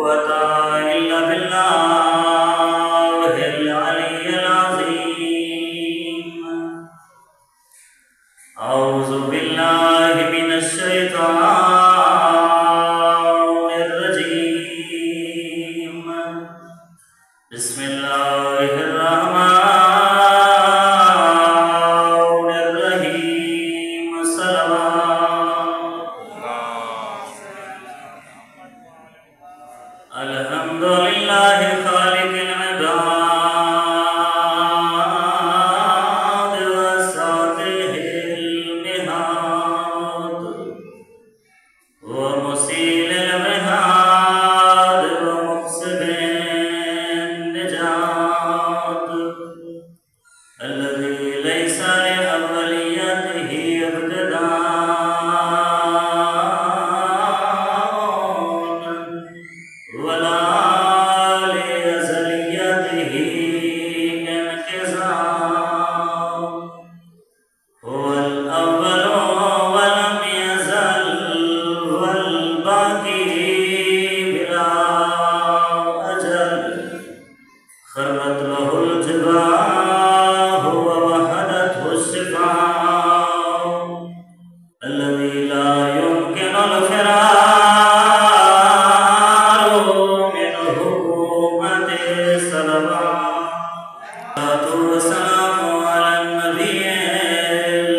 कुव्वता इल्ला बिल्लाहिल अलिय्यिल अज़ीम। औज़ु बिल्लाहि मिनश शैतानिर रजीम। बिस्मिल्लाहिर रहमानिर रहीम। अल्हम्दुलिल्लाहि खालिकिल इबाद व सातिहिल मिहाद व मुसीलिल मिहाद व मुक़सिदिन निजात अल्लज़ी लैसा लिअव्वलियतिही इब्तिदाअन वला लिअज़लियतिही इंक़िज़ाम। हुवल अव्वलु वलम यज़ल वल बाक़ी बिला अजल। खर्रत लहुल जिबाहु व वहदतहु शिफ़ाअ अल्लज़ी ला युमकिनुल फ़िरारु मिन्हु क़ुव्वतिस सलवात व सलामु अलन नबिय्यिल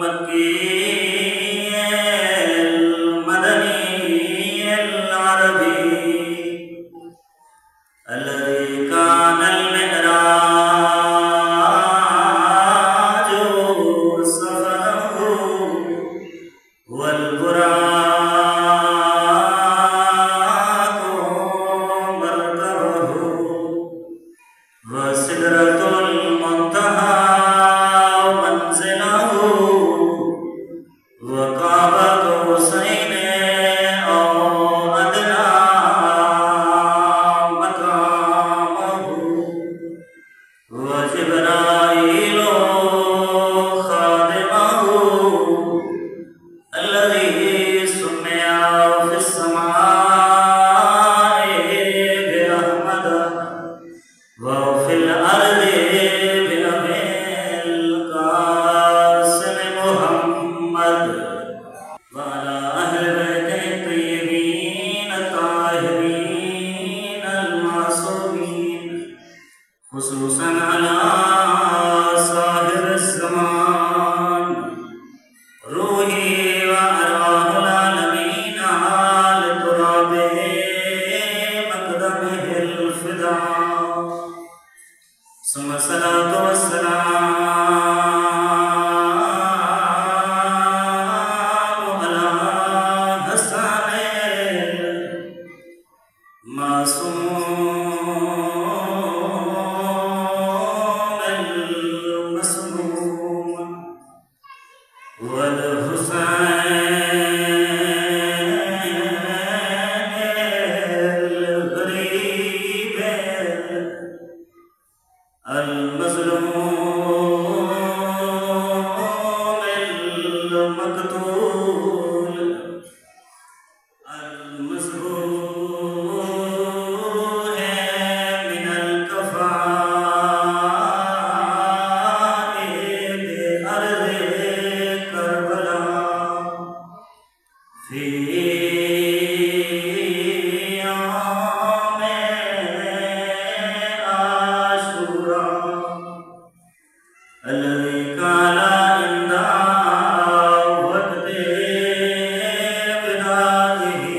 मक्किय्यिल मदनिय्यिल अरबी अल्लज़ी कानल मिअराजु सफ़रहु वल बुराक़ु मरकबहु व सिदरतुल मुंतहा मंज़िलहु व क़ाब क़ौसैनि औ अदना मक़ामहु व जिब्राईलु ख़ादिमहु अल्लज़ी सुम्मिया फ़िस समाई बिअहमद व फ़िल अर्ज़ि बिअबील क़ासिम मुहम्मद व अला अहलि बैतिहि तय्यबीन ताहिरीन अल मासूमीन खुसूसन अला साहिबिस ज़मान रूही व अरवाहुल आलमीन आल तुराबिहि मक़दमिहिल फ़िदा। सुम्मा सलातु वस्सलामु अला हसनिल मासूमिल मसमूम वल हुसैनिल गरीबिल अल मज़लूमिल मक़तूल अल मज़बूह मिनल कफ़ानि बिअर्ज़ि करबला फ़ी यौमि आशूरा अल्लज़ी काना इंदा वक़्ति बिदाइही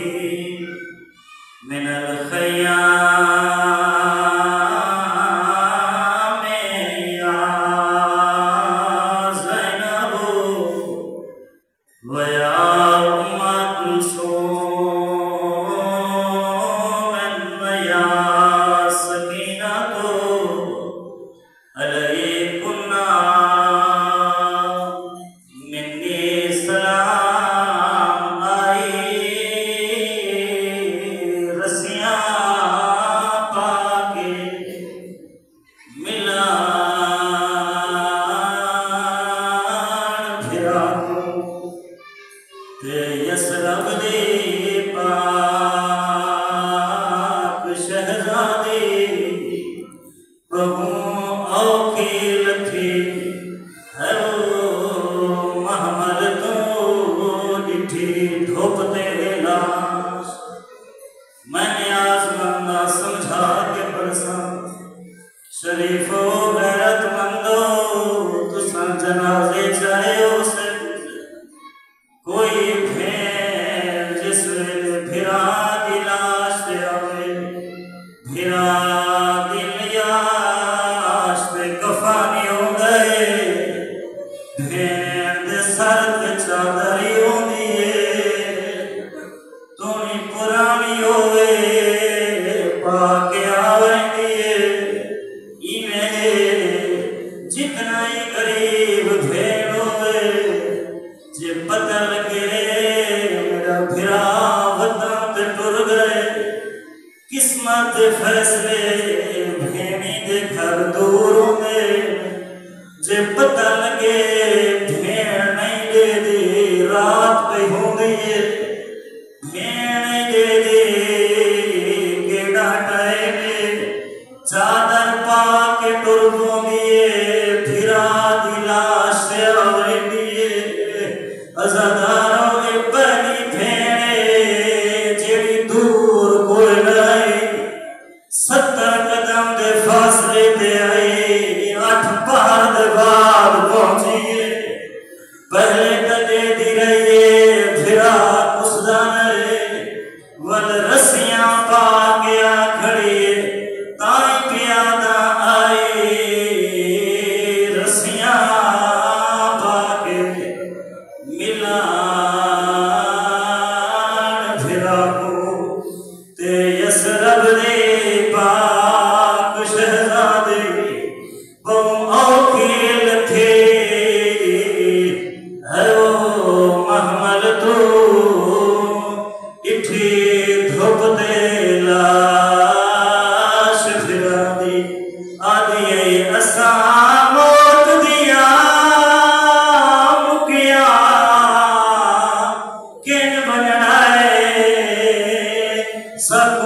भी होवे पाके आवेंदी इवें जितना ही गरीब भेड़ होवे जे पता लगे मेरा फिरा वतन ते टुर गए किस्मत फैसले भेड़ी दे घर दूर में जे पता लगे भेड़ नहीं दे दी रात पे हो गई है भेड़ नहीं दे दी केड़ा टाइम चादर पा के टुर पोंदी फिरा दी लाश आवरी अज़ादारों ए बनी भेड़े जेड़ी दूर कोई नहीं 70 कदम दे फासले पे आई 8 पहाड़ दे बाद पहुंची पहले कदे दी रही फिरा उस दाने वल रस्सियां पा गया खड़ी ताई प्यादा आई रस्सियां पा के मिला फिरा को ते यसरब दे पाक शहजादे बहु औखील थे है वो महमल तू इठी धुप दे लाश फिरा दी आदि असा मौत दिया मुकिया किन बनना है सब